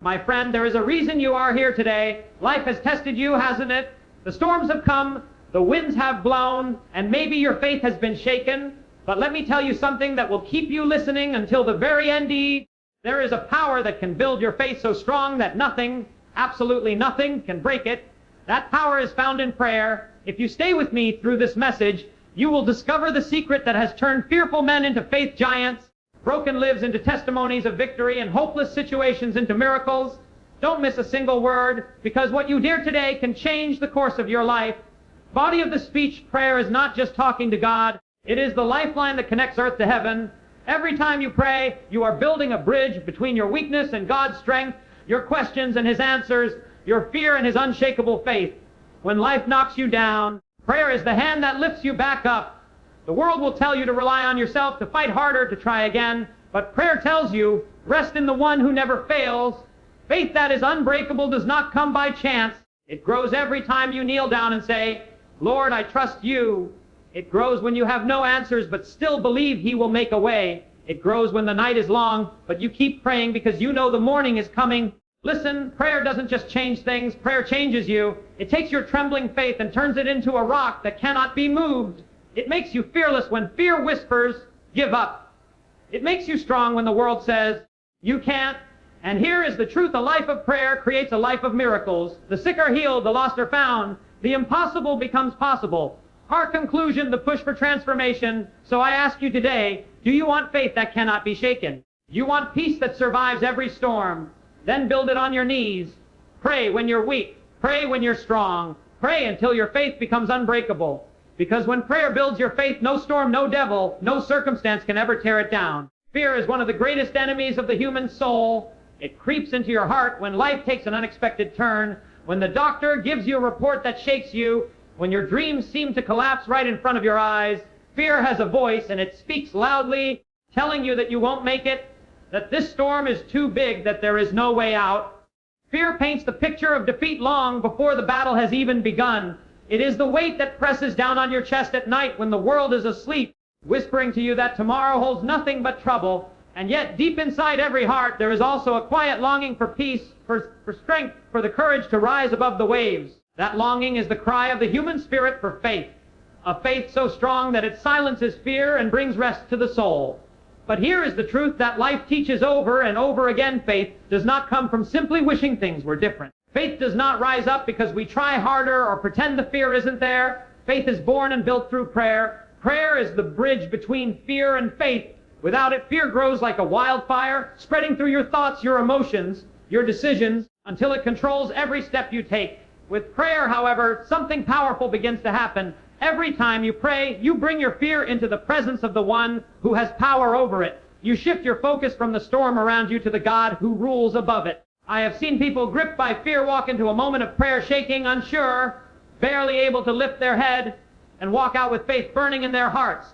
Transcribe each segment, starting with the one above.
My friend, there is a reason you are here today. Life has tested you, hasn't it? The storms have come, the winds have blown, and maybe your faith has been shaken. But let me tell you something that will keep you listening until the very end. There is a power that can build your faith so strong that nothing, absolutely nothing, can break it. That power is found in prayer. If you stay with me through this message, you will discover the secret that has turned fearful men into faith giants, broken lives into testimonies of victory, and hopeless situations into miracles. Don't miss a single word, because what you hear today can change the course of your life. Body of the speech, prayer is not just talking to God. It is the lifeline that connects earth to heaven. Every time you pray, you are building a bridge between your weakness and God's strength, your questions and His answers, your fear and His unshakable faith. When life knocks you down, prayer is the hand that lifts you back up. The world will tell you to rely on yourself, to fight harder, to try again. But prayer tells you, rest in the one who never fails. Faith that is unbreakable does not come by chance. It grows every time you kneel down and say, Lord, I trust you. It grows when you have no answers but still believe He will make a way. It grows when the night is long, but you keep praying because you know the morning is coming. Listen, prayer doesn't just change things, prayer changes you. It takes your trembling faith and turns it into a rock that cannot be moved. It makes you fearless when fear whispers, give up. It makes you strong when the world says, you can't. And here is the truth, a life of prayer creates a life of miracles. The sick are healed, the lost are found. The impossible becomes possible. Our conclusion, the push for transformation. So I ask you today, do you want faith that cannot be shaken? You want peace that survives every storm? Then build it on your knees. Pray when you're weak. Pray when you're strong. Pray until your faith becomes unbreakable. Because when prayer builds your faith, no storm, no devil, no circumstance can ever tear it down. Fear is one of the greatest enemies of the human soul. It creeps into your heart when life takes an unexpected turn, when the doctor gives you a report that shakes you, when your dreams seem to collapse right in front of your eyes. Fear has a voice, and it speaks loudly, telling you that you won't make it, that this storm is too big, that there is no way out. Fear paints the picture of defeat long before the battle has even begun. It is the weight that presses down on your chest at night when the world is asleep, whispering to you that tomorrow holds nothing but trouble. And yet, deep inside every heart, there is also a quiet longing for peace, for strength, for the courage to rise above the waves. That longing is the cry of the human spirit for faith, a faith so strong that it silences fear and brings rest to the soul. But here is the truth that life teaches over and over again. Faith does not come from simply wishing things were different. Faith does not rise up because we try harder or pretend the fear isn't there. Faith is born and built through prayer. Prayer is the bridge between fear and faith. Without it, fear grows like a wildfire, spreading through your thoughts, your emotions, your decisions, until it controls every step you take. With prayer, however, something powerful begins to happen. Every time you pray, you bring your fear into the presence of the one who has power over it. You shift your focus from the storm around you to the God who rules above it. I have seen people gripped by fear walk into a moment of prayer shaking, unsure, barely able to lift their head, and walk out with faith burning in their hearts.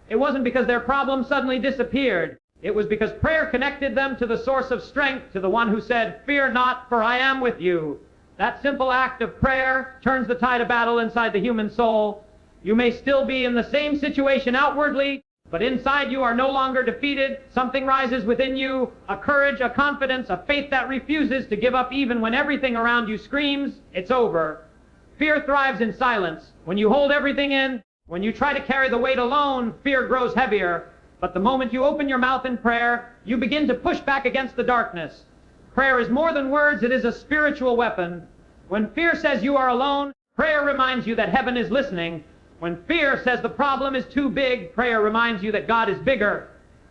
It wasn't because their problem suddenly disappeared. It was because prayer connected them to the source of strength, to the one who said, "Fear not, for I am with you." That simple act of prayer turns the tide of battle inside the human soul. You may still be in the same situation outwardly, but inside you are no longer defeated. Something rises within you, a courage, a confidence, a faith that refuses to give up even when everything around you screams, it's over. Fear thrives in silence. When you hold everything in, when you try to carry the weight alone, fear grows heavier. But the moment you open your mouth in prayer, you begin to push back against the darkness. Prayer is more than words, it is a spiritual weapon. When fear says you are alone, prayer reminds you that heaven is listening. When fear says the problem is too big, prayer reminds you that God is bigger.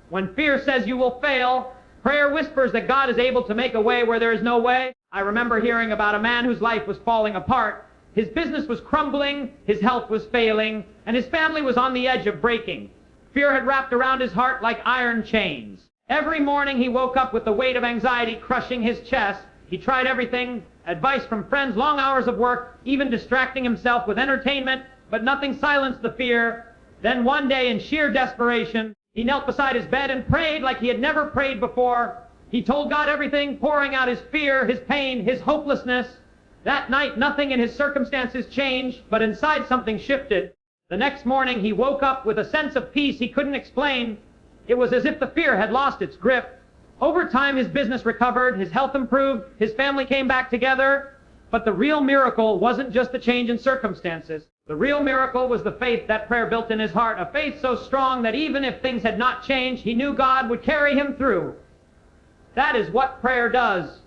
When fear says you will fail, prayer whispers that God is able to make a way where there is no way. I remember hearing about a man whose life was falling apart. His business was crumbling, his health was failing, and his family was on the edge of breaking. Fear had wrapped around his heart like iron chains. Every morning he woke up with the weight of anxiety crushing his chest. He tried everything, advice from friends, long hours of work, even distracting himself with entertainment, but nothing silenced the fear. Then one day, in sheer desperation, he knelt beside his bed and prayed like he had never prayed before. He told God everything, pouring out his fear, his pain, his hopelessness. That night, nothing in his circumstances changed, but inside something shifted. The next morning, he woke up with a sense of peace he couldn't explain. It was as if the fear had lost its grip. Over time, his business recovered, his health improved, his family came back together. But the real miracle wasn't just the change in circumstances. The real miracle was the faith that prayer built in his heart, a faith so strong that even if things had not changed, he knew God would carry him through. That is what prayer does.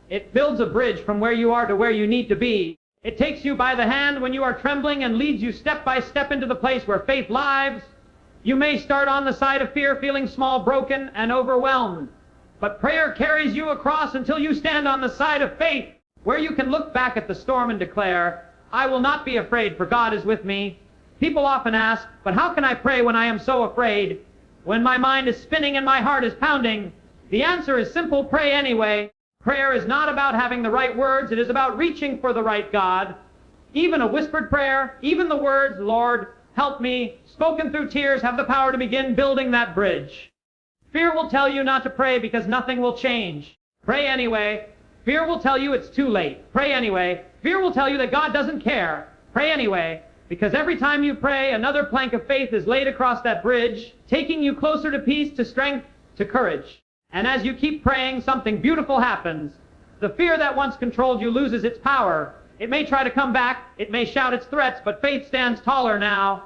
It builds a bridge from where you are to where you need to be. It takes you by the hand when you are trembling and leads you step by step into the place where faith lives. You may start on the side of fear, feeling small, broken, and overwhelmed. But prayer carries you across until you stand on the side of faith, where you can look back at the storm and declare, I will not be afraid, for God is with me. People often ask, but how can I pray when I am so afraid? When my mind is spinning and my heart is pounding? The answer is simple: pray anyway. Prayer is not about having the right words. It is about reaching for the right God. Even a whispered prayer, even the words, Lord, help me, spoken through tears, have the power to begin building that bridge. Fear will tell you not to pray because nothing will change. Pray anyway. Fear will tell you it's too late. Pray anyway. Fear will tell you that God doesn't care. Pray anyway, because every time you pray, another plank of faith is laid across that bridge, taking you closer to peace, to strength, to courage. And as you keep praying, something beautiful happens. The fear that once controlled you loses its power. It may try to come back, it may shout its threats, but faith stands taller now.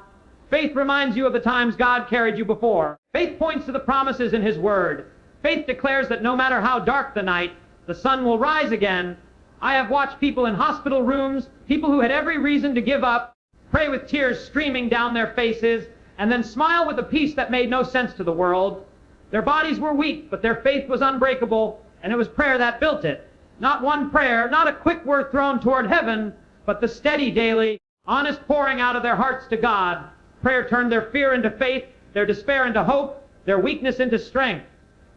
Faith reminds you of the times God carried you before. Faith points to the promises in His Word. Faith declares that no matter how dark the night, the sun will rise again. I have watched people in hospital rooms, people who had every reason to give up, pray with tears streaming down their faces, and then smile with a peace that made no sense to the world. Their bodies were weak, but their faith was unbreakable, and it was prayer that built it. Not one prayer, not a quick word thrown toward heaven, but the steady, daily, honest pouring out of their hearts to God. Prayer turned their fear into faith, their despair into hope, their weakness into strength.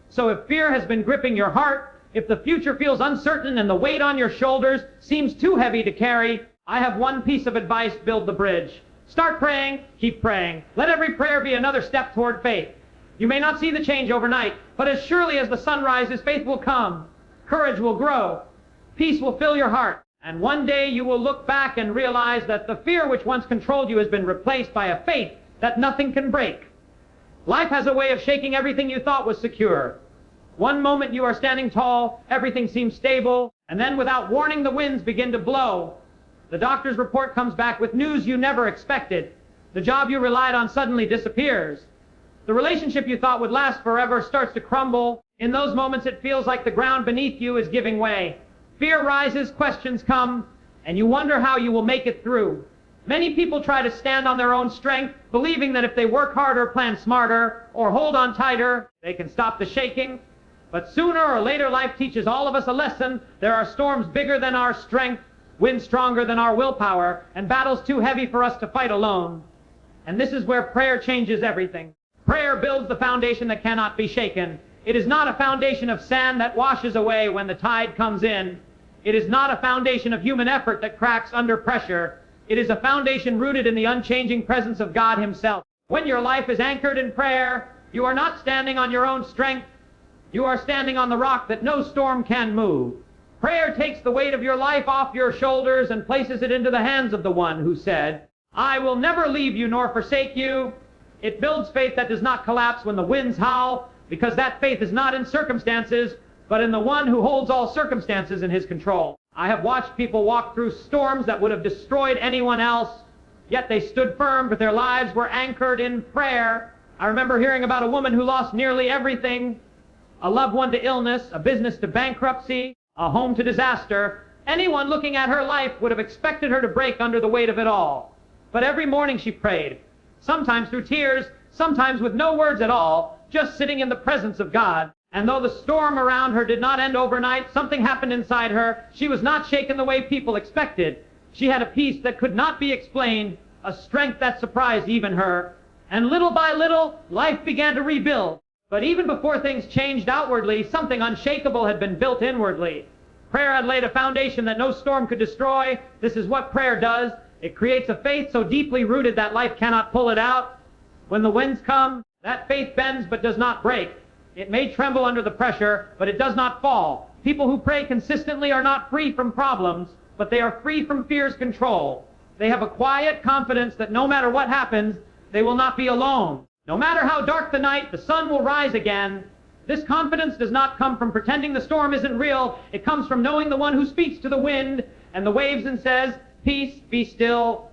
So if fear has been gripping your heart, if the future feels uncertain and the weight on your shoulders seems too heavy to carry, I have one piece of advice: build the bridge. Start praying, keep praying. Let every prayer be another step toward faith. You may not see the change overnight, but as surely as the sun rises, faith will come. Courage will grow. Peace will fill your heart. And one day you will look back and realize that the fear which once controlled you has been replaced by a faith that nothing can break. Life has a way of shaking everything you thought was secure. One moment you are standing tall, everything seems stable, and then without warning the winds begin to blow. The doctor's report comes back with news you never expected. The job you relied on suddenly disappears. The relationship you thought would last forever starts to crumble. In those moments it feels like the ground beneath you is giving way. Fear rises, questions come, and you wonder how you will make it through. Many people try to stand on their own strength, believing that if they work harder, plan smarter, or hold on tighter, they can stop the shaking. But sooner or later life teaches all of us a lesson. There are storms bigger than our strength, winds stronger than our willpower, and battles too heavy for us to fight alone. And this is where prayer changes everything. Prayer builds the foundation that cannot be shaken. It is not a foundation of sand that washes away when the tide comes in. It is not a foundation of human effort that cracks under pressure. It is a foundation rooted in the unchanging presence of God Himself. When your life is anchored in prayer, you are not standing on your own strength. You are standing on the rock that no storm can move. Prayer takes the weight of your life off your shoulders and places it into the hands of the one who said, I will never leave you nor forsake you. It builds faith that does not collapse when the winds howl, because that faith is not in circumstances, but in the one who holds all circumstances in His control. I have watched people walk through storms that would have destroyed anyone else, yet they stood firm, but their lives were anchored in prayer. I remember hearing about a woman who lost nearly everything: a loved one to illness, a business to bankruptcy, a home to disaster. Anyone looking at her life would have expected her to break under the weight of it all. But every morning she prayed, sometimes through tears, sometimes with no words at all, just sitting in the presence of God. And though the storm around her did not end overnight, something happened inside her. She was not shaken the way people expected. She had a peace that could not be explained, a strength that surprised even her. And little by little, life began to rebuild. But even before things changed outwardly, something unshakable had been built inwardly. Prayer had laid a foundation that no storm could destroy. This is what prayer does. It creates a faith so deeply rooted that life cannot pull it out. When the winds come, that faith bends but does not break. It may tremble under the pressure, but it does not fall. People who pray consistently are not free from problems, but they are free from fear's control. They have a quiet confidence that no matter what happens, they will not be alone. No matter how dark the night, the sun will rise again. This confidence does not come from pretending the storm isn't real. It comes from knowing the one who speaks to the wind and the waves and says, "Peace, be still."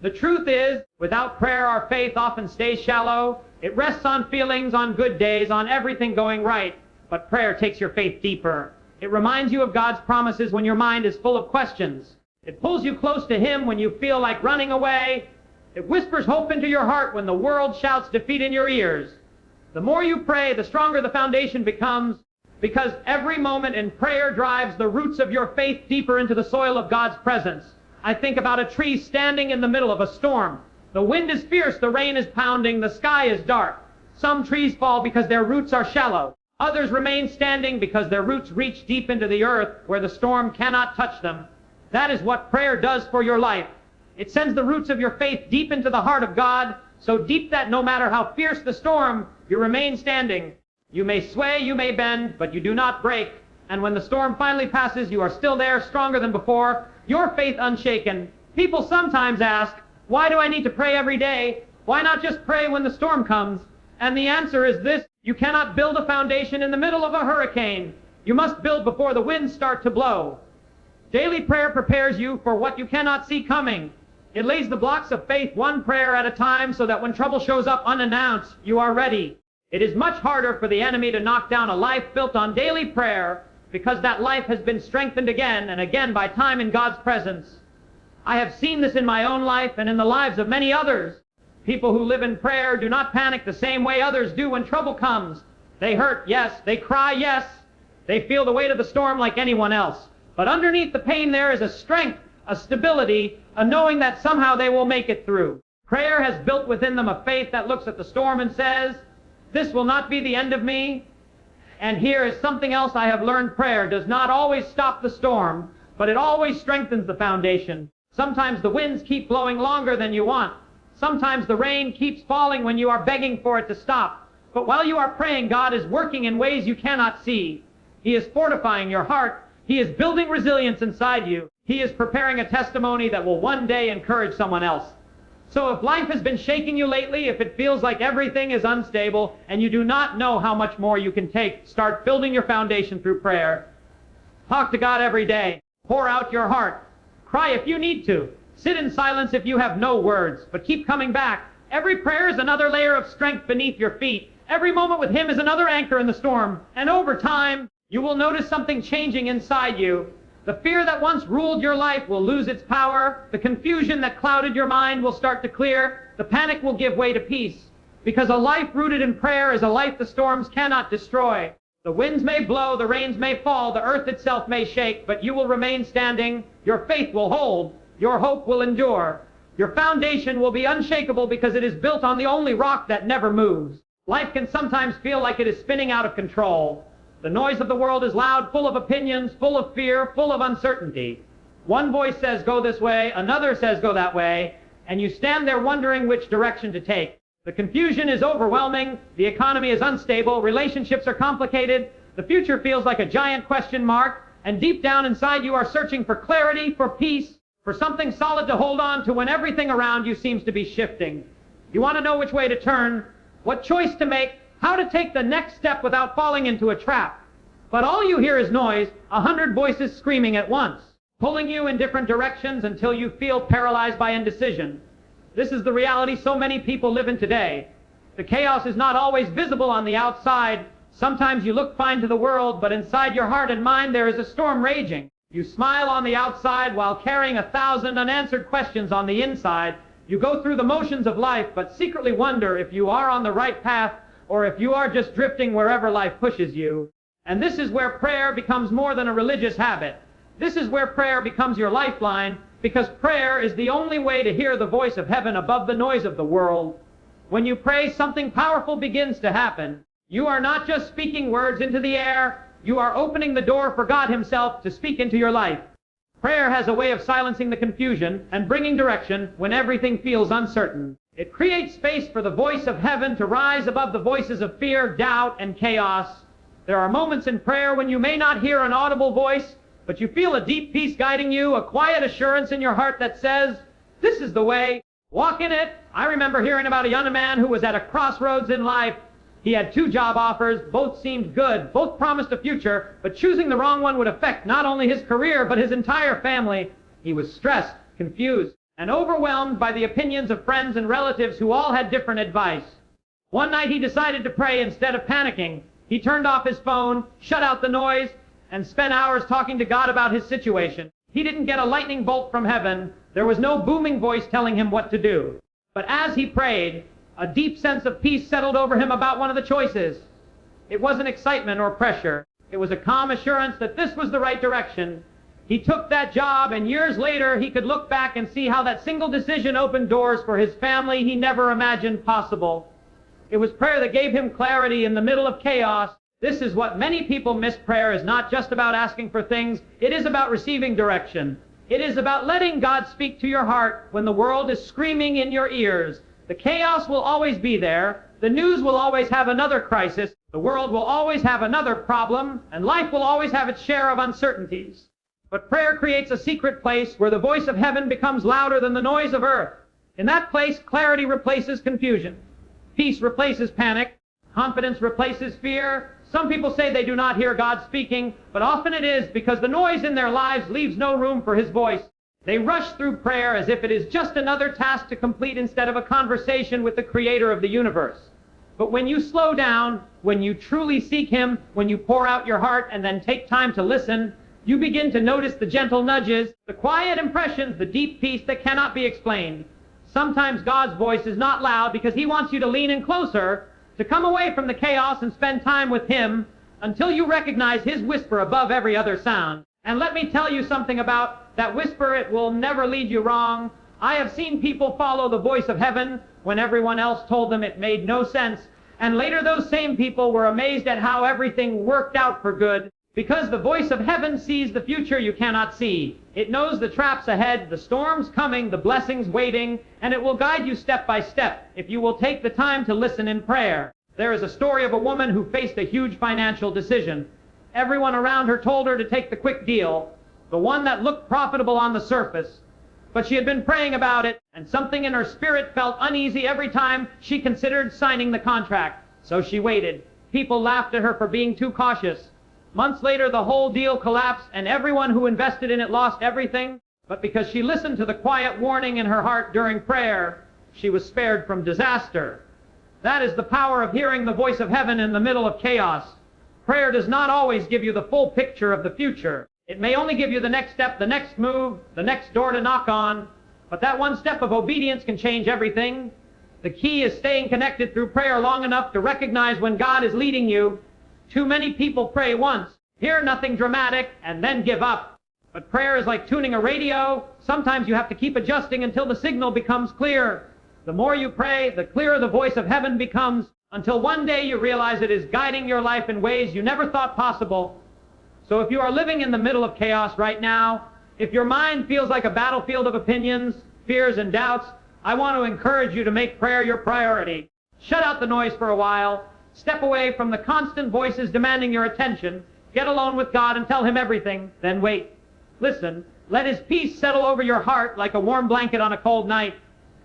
The truth is, without prayer, our faith often stays shallow. It rests on feelings, on good days, on everything going right. But prayer takes your faith deeper. It reminds you of God's promises when your mind is full of questions. It pulls you close to Him when you feel like running away. It whispers hope into your heart when the world shouts defeat in your ears. The more you pray, the stronger the foundation becomes, because every moment in prayer drives the roots of your faith deeper into the soil of God's presence. I think about a tree standing in the middle of a storm. The wind is fierce, the rain is pounding, the sky is dark. Some trees fall because their roots are shallow. Others remain standing because their roots reach deep into the earth where the storm cannot touch them. That is what prayer does for your life. It sends the roots of your faith deep into the heart of God, so deep that no matter how fierce the storm, you remain standing. You may sway, you may bend, but you do not break. And when the storm finally passes, you are still there, stronger than before, your faith unshaken. People sometimes ask, why do I need to pray every day? Why not just pray when the storm comes? And the answer is this: you cannot build a foundation in the middle of a hurricane. You must build before the winds start to blow. Daily prayer prepares you for what you cannot see coming. It lays the blocks of faith one prayer at a time so that when trouble shows up unannounced, you are ready. It is much harder for the enemy to knock down a life built on daily prayer, because that life has been strengthened again and again by time in God's presence. I have seen this in my own life and in the lives of many others. People who live in prayer do not panic the same way others do when trouble comes. They hurt, yes. They cry, yes. They feel the weight of the storm like anyone else. But underneath the pain there is a strength, a stability, a knowing that somehow they will make it through. Prayer has built within them a faith that looks at the storm and says, "This will not be the end of me." And here is something else I have learned: prayer does not always stop the storm, but it always strengthens the foundation. Sometimes the winds keep blowing longer than you want. Sometimes the rain keeps falling when you are begging for it to stop. But while you are praying, God is working in ways you cannot see. He is fortifying your heart. He is building resilience inside you. He is preparing a testimony that will one day encourage someone else. So if life has been shaking you lately, if it feels like everything is unstable, and you do not know how much more you can take, start building your foundation through prayer. Talk to God every day. Pour out your heart. Cry if you need to. Sit in silence if you have no words, but keep coming back. Every prayer is another layer of strength beneath your feet. Every moment with Him is another anchor in the storm. And over time, you will notice something changing inside you. The fear that once ruled your life will lose its power. The confusion that clouded your mind will start to clear. The panic will give way to peace. Because a life rooted in prayer is a life the storms cannot destroy. The winds may blow, the rains may fall, the earth itself may shake, but you will remain standing. Your faith will hold. Your hope will endure. Your foundation will be unshakable because it is built on the only rock that never moves. Life can sometimes feel like it is spinning out of control. The noise of the world is loud, full of opinions, full of fear, full of uncertainty. One voice says go this way, another says go that way, and you stand there wondering which direction to take. The confusion is overwhelming, the economy is unstable, relationships are complicated, the future feels like a giant question mark, and deep down inside you are searching for clarity, for peace, for something solid to hold on to when everything around you seems to be shifting. You want to know which way to turn, what choice to make, how to take the next step without falling into a trap. But all you hear is noise, 100 voices screaming at once, pulling you in different directions until you feel paralyzed by indecision. This is the reality so many people live in today. The chaos is not always visible on the outside. Sometimes you look fine to the world, but inside your heart and mind there is a storm raging. You smile on the outside while carrying 1,000 unanswered questions on the inside. You go through the motions of life, but secretly wonder if you are on the right path or if you are just drifting wherever life pushes you. And this is where prayer becomes more than a religious habit. This is where prayer becomes your lifeline, because prayer is the only way to hear the voice of heaven above the noise of the world. When you pray, something powerful begins to happen. You are not just speaking words into the air, you are opening the door for God Himself to speak into your life. Prayer has a way of silencing the confusion and bringing direction when everything feels uncertain. It creates space for the voice of heaven to rise above the voices of fear, doubt, and chaos. There are moments in prayer when you may not hear an audible voice, but you feel a deep peace guiding you, a quiet assurance in your heart that says, "This is the way. Walk in it." I remember hearing about a young man who was at a crossroads in life. He had 2 job offers, both seemed good, both promised a future, but choosing the wrong one would affect not only his career, but his entire family. He was stressed, confused, and overwhelmed by the opinions of friends and relatives who all had different advice. One night he decided to pray instead of panicking. He turned off his phone, shut out the noise, and spent hours talking to God about his situation. He didn't get a lightning bolt from heaven. There was no booming voice telling him what to do. But as he prayed, a deep sense of peace settled over him about one of the choices. It wasn't excitement or pressure. It was a calm assurance that this was the right direction. He took that job, and years later he could look back and see how that single decision opened doors for his family he never imagined possible. It was prayer that gave him clarity in the middle of chaos. This is what many people miss. Prayer is not just about asking for things. It is about receiving direction. It is about letting God speak to your heart when the world is screaming in your ears. The chaos will always be there. The news will always have another crisis. The world will always have another problem. And life will always have its share of uncertainties. But prayer creates a secret place where the voice of heaven becomes louder than the noise of earth. In that place, clarity replaces confusion. Peace replaces panic. Confidence replaces fear. Some people say they do not hear God speaking, but often it is because the noise in their lives leaves no room for His voice. They rush through prayer as if it is just another task to complete instead of a conversation with the Creator of the universe. But when you slow down, when you truly seek Him, when you pour out your heart and then take time to listen, you begin to notice the gentle nudges, the quiet impressions, the deep peace that cannot be explained. Sometimes God's voice is not loud because He wants you to lean in closer, to come away from the chaos and spend time with Him until you recognize His whisper above every other sound. And let me tell you something about that whisper. It will never lead you wrong. I have seen people follow the voice of heaven when everyone else told them it made no sense. And later those same people were amazed at how everything worked out for good. Because the voice of heaven sees the future you cannot see. It knows the traps ahead, the storms coming, the blessings waiting, and it will guide you step by step if you will take the time to listen in prayer. There is a story of a woman who faced a huge financial decision. Everyone around her told her to take the quick deal, the one that looked profitable on the surface. But she had been praying about it, and something in her spirit felt uneasy every time she considered signing the contract. So she waited. People laughed at her for being too cautious. Months later, the whole deal collapsed, and everyone who invested in it lost everything. But because she listened to the quiet warning in her heart during prayer, she was spared from disaster. That is the power of hearing the voice of heaven in the middle of chaos. Prayer does not always give you the full picture of the future. It may only give you the next step, the next move, the next door to knock on. But that one step of obedience can change everything. The key is staying connected through prayer long enough to recognize when God is leading you. Too many people pray once, hear nothing dramatic, and then give up. But prayer is like tuning a radio. Sometimes you have to keep adjusting until the signal becomes clear. The more you pray, the clearer the voice of heaven becomes, until one day you realize it is guiding your life in ways you never thought possible. So if you are living in the middle of chaos right now, if your mind feels like a battlefield of opinions, fears, and doubts, I want to encourage you to make prayer your priority. Shut out the noise for a while. Step away from the constant voices demanding your attention. Get alone with God and tell Him everything. Then wait. Listen. Let His peace settle over your heart like a warm blanket on a cold night.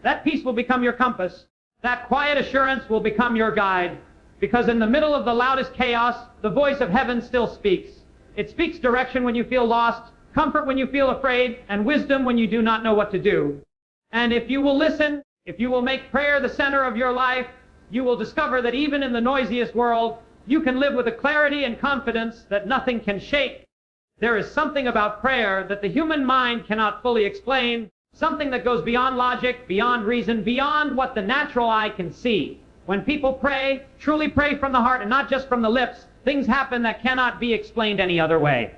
That peace will become your compass. That quiet assurance will become your guide. Because in the middle of the loudest chaos, the voice of heaven still speaks. It speaks direction when you feel lost, comfort when you feel afraid, and wisdom when you do not know what to do. And if you will listen, if you will make prayer the center of your life, you will discover that even in the noisiest world, you can live with a clarity and confidence that nothing can shake. There is something about prayer that the human mind cannot fully explain, something that goes beyond logic, beyond reason, beyond what the natural eye can see. When people pray, truly pray from the heart and not just from the lips, things happen that cannot be explained any other way.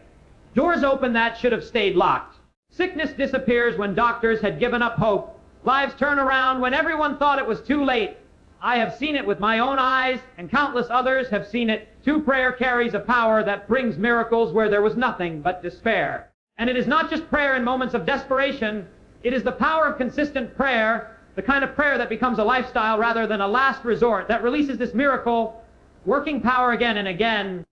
Doors open that should have stayed locked. Sickness disappears when doctors had given up hope. Lives turn around when everyone thought it was too late. I have seen it with my own eyes, and countless others have seen it. True prayer carries a power that brings miracles where there was nothing but despair. And it is not just prayer in moments of desperation. It is the power of consistent prayer, the kind of prayer that becomes a lifestyle rather than a last resort, that releases this miracle, working power again and again.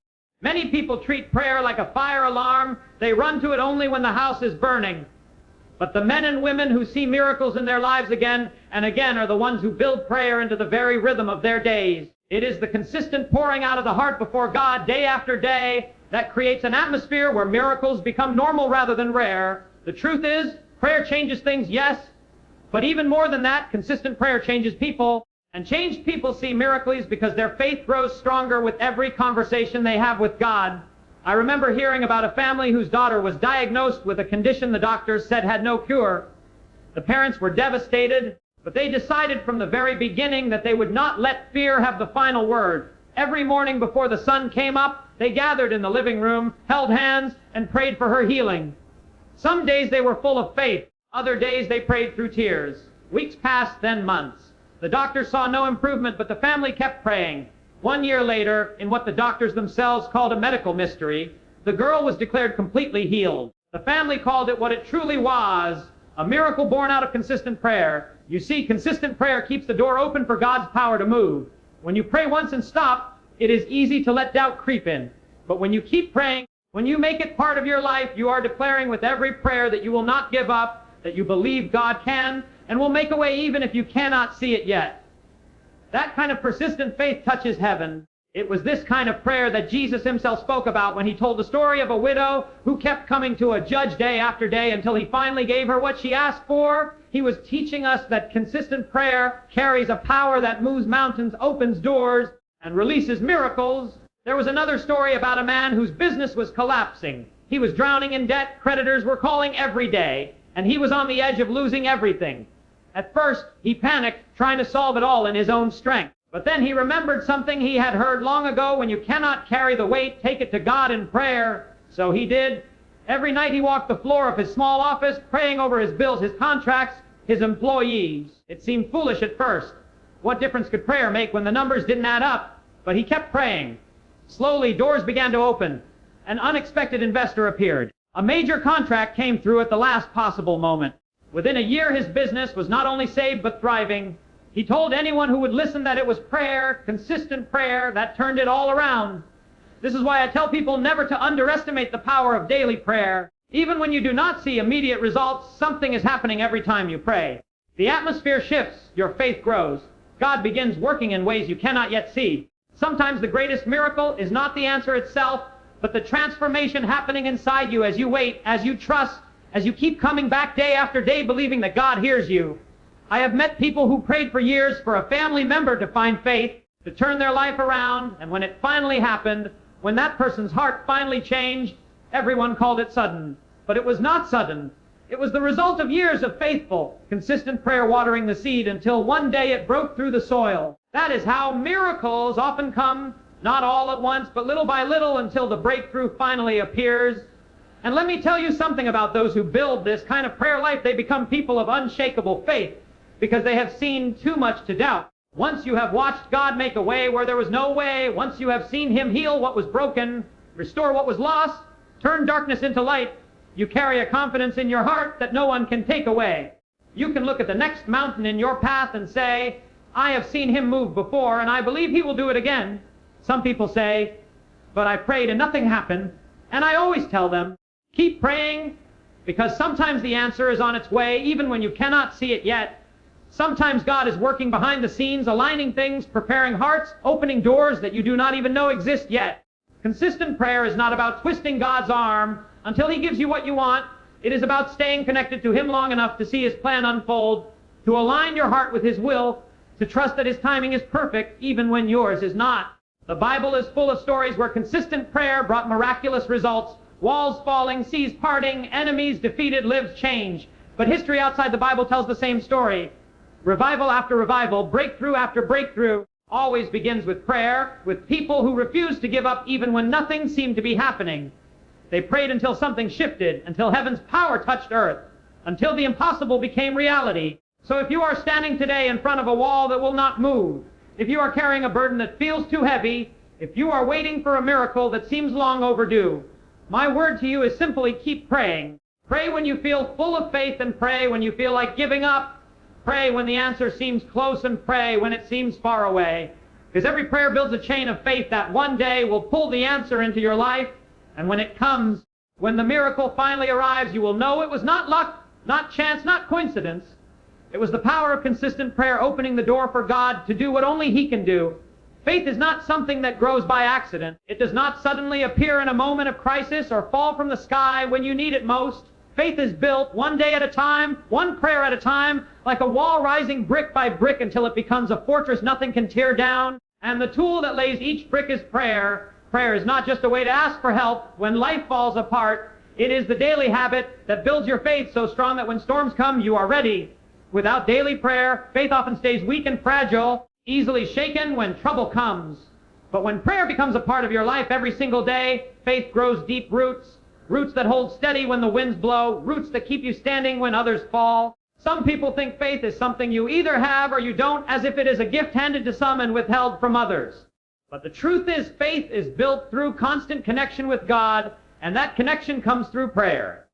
Many people treat prayer like a fire alarm. They run to it only when the house is burning. But the men and women who see miracles in their lives again and again are the ones who build prayer into the very rhythm of their days. It is the consistent pouring out of the heart before God day after day that creates an atmosphere where miracles become normal rather than rare. The truth is, prayer changes things, yes, but even more than that, consistent prayer changes people. And changed people see miracles because their faith grows stronger with every conversation they have with God. I remember hearing about a family whose daughter was diagnosed with a condition the doctors said had no cure. The parents were devastated, but they decided from the very beginning that they would not let fear have the final word. Every morning before the sun came up, they gathered in the living room, held hands, and prayed for her healing. Some days they were full of faith. Other days they prayed through tears. Weeks passed, then months. The doctors saw no improvement, but the family kept praying. 1 year later, in what the doctors themselves called a medical mystery, the girl was declared completely healed. The family called it what it truly was, a miracle born out of consistent prayer. You see, consistent prayer keeps the door open for God's power to move. When you pray once and stop, it is easy to let doubt creep in. But when you keep praying, when you make it part of your life, you are declaring with every prayer that you will not give up, that you believe God can, and will make a way even if you cannot see it yet. That kind of persistent faith touches heaven. It was this kind of prayer that Jesus himself spoke about when he told the story of a widow who kept coming to a judge day after day until he finally gave her what she asked for. He was teaching us that consistent prayer carries a power that moves mountains, opens doors, and releases miracles. There was another story about a man whose business was collapsing. He was drowning in debt, creditors were calling every day, and he was on the edge of losing everything. At first, he panicked, trying to solve it all in his own strength. But then he remembered something he had heard long ago: when you cannot carry the weight, take it to God in prayer. So he did. Every night he walked the floor of his small office, praying over his bills, his contracts, his employees. It seemed foolish at first. What difference could prayer make when the numbers didn't add up? But he kept praying. Slowly, doors began to open. An unexpected investor appeared. A major contract came through at the last possible moment. Within a year, his business was not only saved but thriving. He told anyone who would listen that it was prayer, consistent prayer, that turned it all around. This is why I tell people never to underestimate the power of daily prayer. Even when you do not see immediate results, something is happening every time you pray. The atmosphere shifts, your faith grows. God begins working in ways you cannot yet see. Sometimes the greatest miracle is not the answer itself, but the transformation happening inside you as you wait, as you trust, as you keep coming back day after day believing that God hears you. I have met people who prayed for years for a family member to find faith, to turn their life around, and when it finally happened, when that person's heart finally changed, everyone called it sudden. But it was not sudden. It was the result of years of faithful, consistent prayer watering the seed until one day it broke through the soil. That is how miracles often come, not all at once, but little by little until the breakthrough finally appears. And let me tell you something about those who build this kind of prayer life. They become people of unshakable faith because they have seen too much to doubt. Once you have watched God make a way where there was no way, once you have seen him heal what was broken, restore what was lost, turn darkness into light, you carry a confidence in your heart that no one can take away. You can look at the next mountain in your path and say, I have seen him move before, and I believe he will do it again. Some people say, but I prayed and nothing happened. And I always tell them, keep praying, because sometimes the answer is on its way, even when you cannot see it yet. Sometimes God is working behind the scenes, aligning things, preparing hearts, opening doors that you do not even know exist yet. Consistent prayer is not about twisting God's arm until he gives you what you want. It is about staying connected to him long enough to see his plan unfold, to align your heart with his will, to trust that his timing is perfect even when yours is not. The Bible is full of stories where consistent prayer brought miraculous results. Walls falling, seas parting, enemies defeated, lives changed. But history outside the Bible tells the same story. Revival after revival, breakthrough after breakthrough, always begins with prayer, with people who refused to give up even when nothing seemed to be happening. They prayed until something shifted, until heaven's power touched earth, until the impossible became reality. So if you are standing today in front of a wall that will not move, if you are carrying a burden that feels too heavy, if you are waiting for a miracle that seems long overdue, my word to you is simply keep praying. Pray when you feel full of faith, and pray when you feel like giving up. Pray when the answer seems close, and pray when it seems far away. Because every prayer builds a chain of faith that one day will pull the answer into your life. And when it comes, when the miracle finally arrives, you will know it was not luck, not chance, not coincidence. It was the power of consistent prayer opening the door for God to do what only he can do. Faith is not something that grows by accident. It does not suddenly appear in a moment of crisis or fall from the sky when you need it most. Faith is built one day at a time, one prayer at a time, like a wall rising brick by brick until it becomes a fortress nothing can tear down. And the tool that lays each brick is prayer. Prayer is not just a way to ask for help when life falls apart. It is the daily habit that builds your faith so strong that when storms come, you are ready. Without daily prayer, faith often stays weak and fragile, easily shaken when trouble comes. But when prayer becomes a part of your life every single day, faith grows deep roots, roots that hold steady when the winds blow, roots that keep you standing when others fall. Some people think faith is something you either have or you don't, as if it is a gift handed to some and withheld from others. But the truth is, faith is built through constant connection with God, and that connection comes through prayer.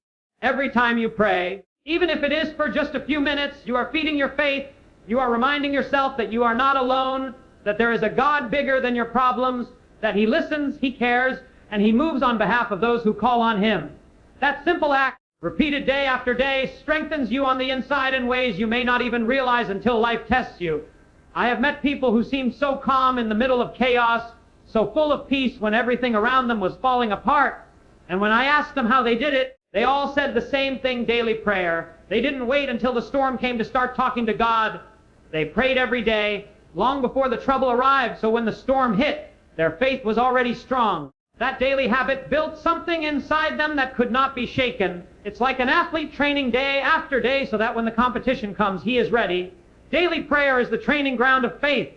Every time you pray, even if it is for just a few minutes, you are feeding your faith. You are reminding yourself that you are not alone, that there is a God bigger than your problems, that He listens, He cares, and He moves on behalf of those who call on Him. That simple act, repeated day after day, strengthens you on the inside in ways you may not even realize until life tests you. I have met people who seemed so calm in the middle of chaos, so full of peace when everything around them was falling apart. And when I asked them how they did it, they all said the same thing: daily prayer. They didn't wait until the storm came to start talking to God. They prayed every day, long before the trouble arrived, so when the storm hit, their faith was already strong. That daily habit built something inside them that could not be shaken. It's like an athlete training day after day so that when the competition comes, he is ready. Daily prayer is the training ground of faith,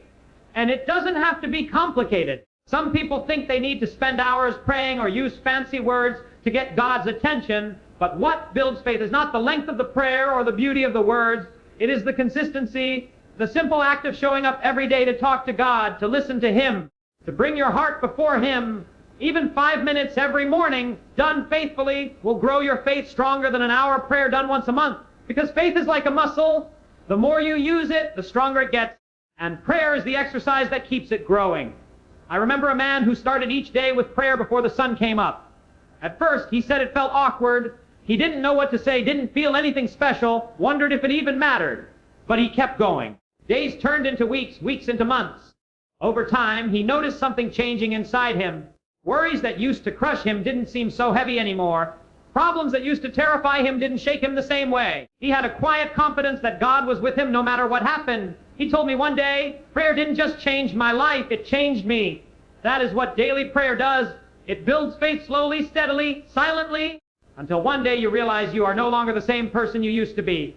and it doesn't have to be complicated. Some people think they need to spend hours praying or use fancy words to get God's attention, but what builds faith is not the length of the prayer or the beauty of the words. It is the consistency, the simple act of showing up every day to talk to God, to listen to Him, to bring your heart before Him. Even 5 minutes every morning, done faithfully, will grow your faith stronger than an hour of prayer done once a month. Because faith is like a muscle. The more you use it, the stronger it gets. And prayer is the exercise that keeps it growing. I remember a man who started each day with prayer before the sun came up. At first, he said it felt awkward. He didn't know what to say, didn't feel anything special, wondered if it even mattered. But he kept going. Days turned into weeks, weeks into months. Over time, he noticed something changing inside him. Worries that used to crush him didn't seem so heavy anymore. Problems that used to terrify him didn't shake him the same way. He had a quiet confidence that God was with him no matter what happened. He told me one day, prayer didn't just change my life, it changed me. That is what daily prayer does. It builds faith slowly, steadily, silently, until one day you realize you are no longer the same person you used to be.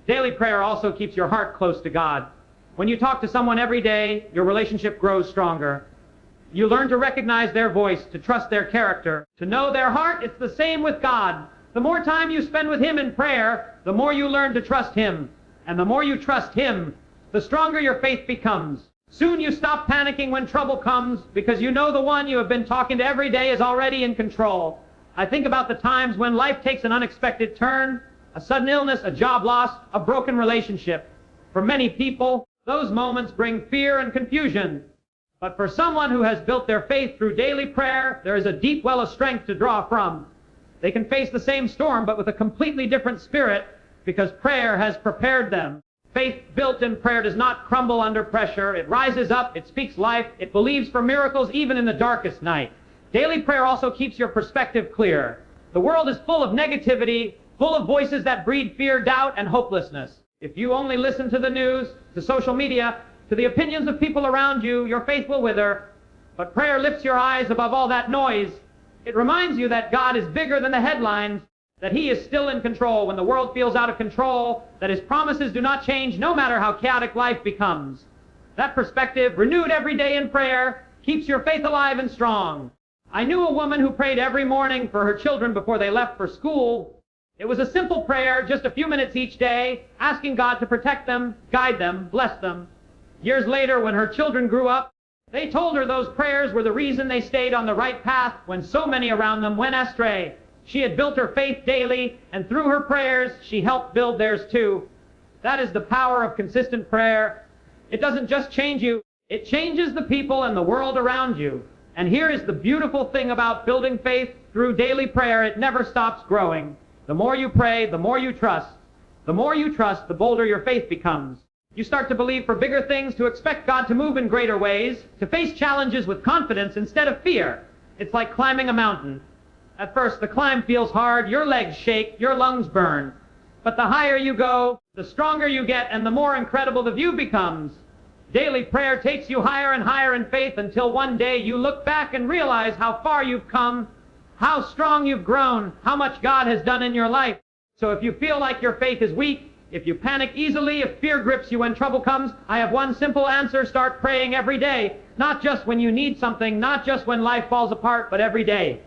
Daily prayer also keeps your heart close to God. When you talk to someone every day, your relationship grows stronger. You learn to recognize their voice, to trust their character, to know their heart. It's the same with God. The more time you spend with Him in prayer, the more you learn to trust Him. And the more you trust Him, the stronger your faith becomes. Soon you stop panicking when trouble comes because you know the one you have been talking to every day is already in control. I think about the times when life takes an unexpected turn, a sudden illness, a job loss, a broken relationship. For many people, those moments bring fear and confusion. But for someone who has built their faith through daily prayer, there is a deep well of strength to draw from. They can face the same storm, but with a completely different spirit, because prayer has prepared them. Faith built in prayer does not crumble under pressure. It rises up, it speaks life, it believes for miracles even in the darkest night. Daily prayer also keeps your perspective clear. The world is full of negativity, full of voices that breed fear, doubt, and hopelessness. If you only listen to the news, to social media, to the opinions of people around you, your faith will wither. But prayer lifts your eyes above all that noise. It reminds you that God is bigger than the headlines, that He is still in control when the world feels out of control, that His promises do not change no matter how chaotic life becomes. That perspective, renewed every day in prayer, keeps your faith alive and strong. I knew a woman who prayed every morning for her children before they left for school. It was a simple prayer, just a few minutes each day, asking God to protect them, guide them, bless them. Years later, when her children grew up, they told her those prayers were the reason they stayed on the right path when so many around them went astray. She had built her faith daily, and through her prayers, she helped build theirs too. That is the power of consistent prayer. It doesn't just change you, it changes the people and the world around you. And here is the beautiful thing about building faith through daily prayer: it never stops growing. The more you pray, the more you trust. The more you trust, the bolder your faith becomes. You start to believe for bigger things, to expect God to move in greater ways, to face challenges with confidence instead of fear. It's like climbing a mountain. At first, the climb feels hard, your legs shake, your lungs burn. But the higher you go, the stronger you get, and the more incredible the view becomes. Daily prayer takes you higher and higher in faith until one day you look back and realize how far you've come, how strong you've grown, how much God has done in your life. So if you feel like your faith is weak, if you panic easily, if fear grips you when trouble comes, I have one simple answer: start praying every day. Not just when you need something, not just when life falls apart, but every day.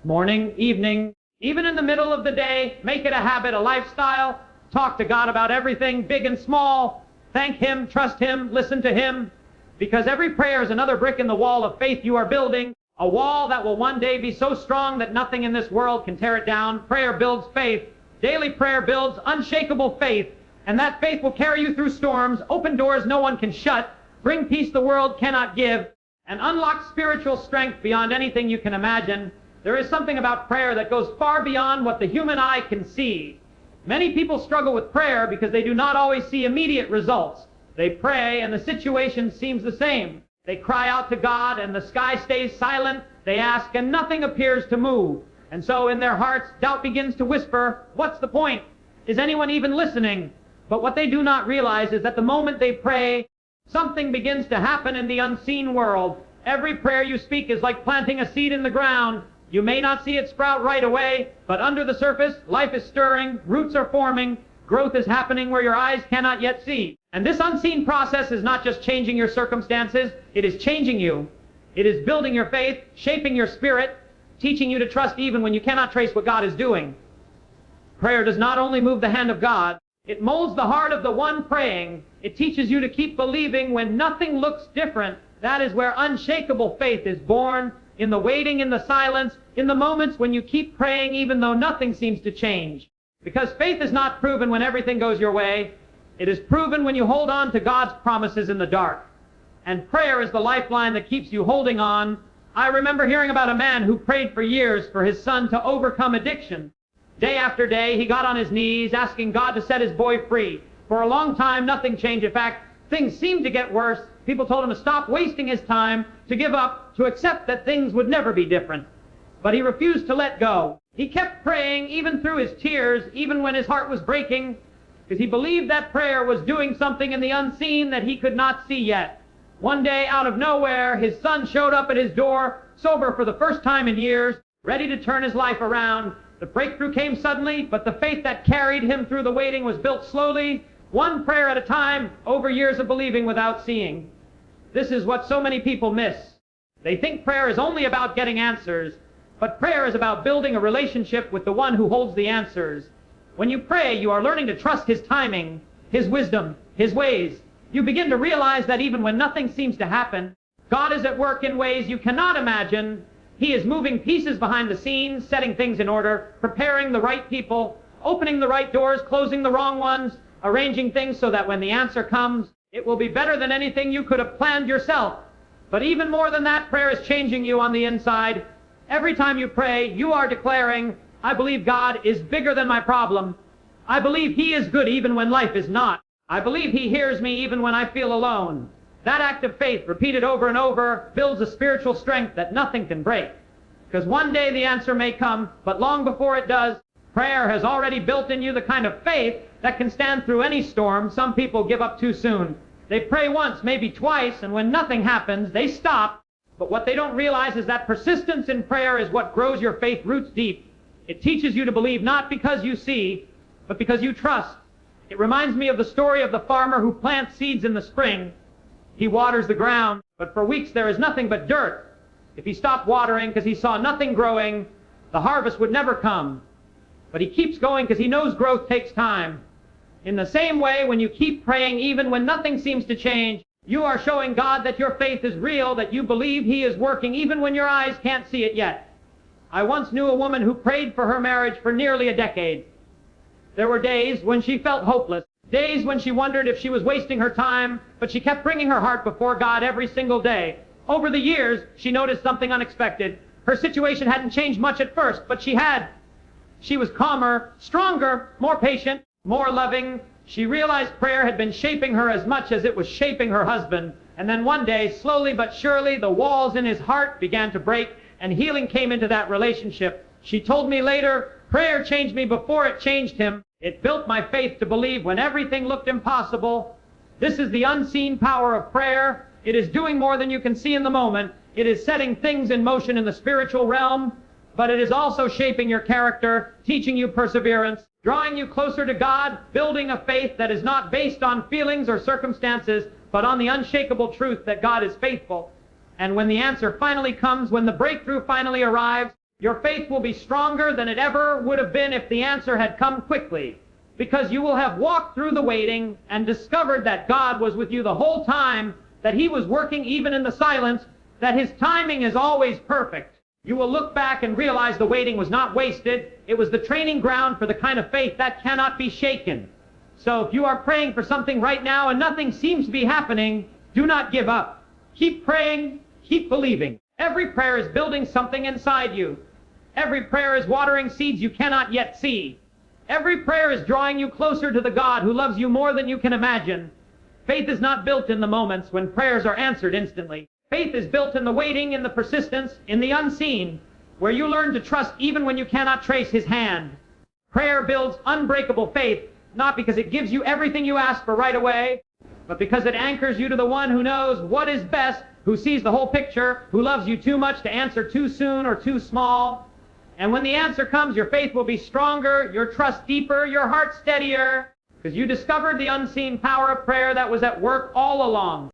Morning, evening, even in the middle of the day, make it a habit, a lifestyle. Talk to God about everything, big and small. Thank Him, trust Him, listen to Him. Because every prayer is another brick in the wall of faith you are building, a wall that will one day be so strong that nothing in this world can tear it down. Prayer builds faith. Daily prayer builds unshakable faith, and that faith will carry you through storms, open doors no one can shut, bring peace the world cannot give, and unlock spiritual strength beyond anything you can imagine. There is something about prayer that goes far beyond what the human eye can see. Many people struggle with prayer because they do not always see immediate results. They pray and the situation seems the same. They cry out to God and the sky stays silent. They ask and nothing appears to move. And so in their hearts, doubt begins to whisper, what's the point? Is anyone even listening? But what they do not realize is that the moment they pray, something begins to happen in the unseen world. Every prayer you speak is like planting a seed in the ground. You may not see it sprout right away, but under the surface, life is stirring, roots are forming, growth is happening where your eyes cannot yet see. And this unseen process is not just changing your circumstances, it is changing you. It is building your faith, shaping your spirit, teaching you to trust even when you cannot trace what God is doing. Prayer does not only move the hand of God, it molds the heart of the one praying. It teaches you to keep believing when nothing looks different. That is where unshakable faith is born, in the waiting, in the silence, in the moments when you keep praying even though nothing seems to change. Because faith is not proven when everything goes your way. It is proven when you hold on to God's promises in the dark. And prayer is the lifeline that keeps you holding on. I remember hearing about a man who prayed for years for his son to overcome addiction. Day after day, he got on his knees, asking God to set his boy free. For a long time, nothing changed. In fact, things seemed to get worse. People told him to stop wasting his time, to give up, to accept that things would never be different. But he refused to let go. He kept praying, even through his tears, even when his heart was breaking, because he believed that prayer was doing something in the unseen that he could not see yet. One day, out of nowhere, his son showed up at his door, sober for the first time in years, ready to turn his life around. The breakthrough came suddenly, but the faith that carried him through the waiting was built slowly, one prayer at a time, over years of believing without seeing. This is what so many people miss. They think prayer is only about getting answers, but prayer is about building a relationship with the one who holds the answers. When you pray, you are learning to trust His timing, His wisdom, His ways. You begin to realize that even when nothing seems to happen, God is at work in ways you cannot imagine. He is moving pieces behind the scenes, setting things in order, preparing the right people, opening the right doors, closing the wrong ones, arranging things so that when the answer comes, it will be better than anything you could have planned yourself. But even more than that, prayer is changing you on the inside. Every time you pray, you are declaring, I believe God is bigger than my problem. I believe He is good even when life is not. I believe He hears me even when I feel alone. That act of faith, repeated over and over, builds a spiritual strength that nothing can break. Because one day the answer may come, but long before it does, prayer has already built in you the kind of faith that can stand through any storm. Some people give up too soon. They pray once, maybe twice, and when nothing happens, they stop. But what they don't realize is that persistence in prayer is what grows your faith roots deep. It teaches you to believe not because you see, but because you trust. It reminds me of the story of the farmer who plants seeds in the spring. He waters the ground, but for weeks there is nothing but dirt. If he stopped watering because he saw nothing growing, the harvest would never come. But he keeps going because he knows growth takes time. In the same way, when you keep praying even when nothing seems to change, you are showing God that your faith is real, that you believe He is working even when your eyes can't see it yet. I once knew a woman who prayed for her marriage for nearly a decade. There were days when she felt hopeless, days when she wondered if she was wasting her time, but she kept bringing her heart before God every single day. Over the years, she noticed something unexpected. Her situation hadn't changed much at first, but she had. She was calmer, stronger, more patient, more loving. She realized prayer had been shaping her as much as it was shaping her husband. And then one day, slowly but surely, the walls in his heart began to break, and healing came into that relationship. She told me later, prayer changed me before it changed him. It built my faith to believe when everything looked impossible. This is the unseen power of prayer. It is doing more than you can see in the moment. It is setting things in motion in the spiritual realm, but it is also shaping your character, teaching you perseverance, drawing you closer to God, building a faith that is not based on feelings or circumstances, but on the unshakable truth that God is faithful. And when the answer finally comes, when the breakthrough finally arrives, your faith will be stronger than it ever would have been if the answer had come quickly, because you will have walked through the waiting and discovered that God was with you the whole time, that He was working even in the silence, that His timing is always perfect. You will look back and realize the waiting was not wasted. It was the training ground for the kind of faith that cannot be shaken. So if you are praying for something right now and nothing seems to be happening, do not give up. Keep praying, keep believing. Every prayer is building something inside you. Every prayer is watering seeds you cannot yet see. Every prayer is drawing you closer to the God who loves you more than you can imagine. Faith is not built in the moments when prayers are answered instantly. Faith is built in the waiting, in the persistence, in the unseen, where you learn to trust even when you cannot trace His hand. Prayer builds unbreakable faith, not because it gives you everything you ask for right away, but because it anchors you to the one who knows what is best, who sees the whole picture, who loves you too much to answer too soon or too small. And when the answer comes, your faith will be stronger, your trust deeper, your heart steadier, because you discovered the unseen power of prayer that was at work all along.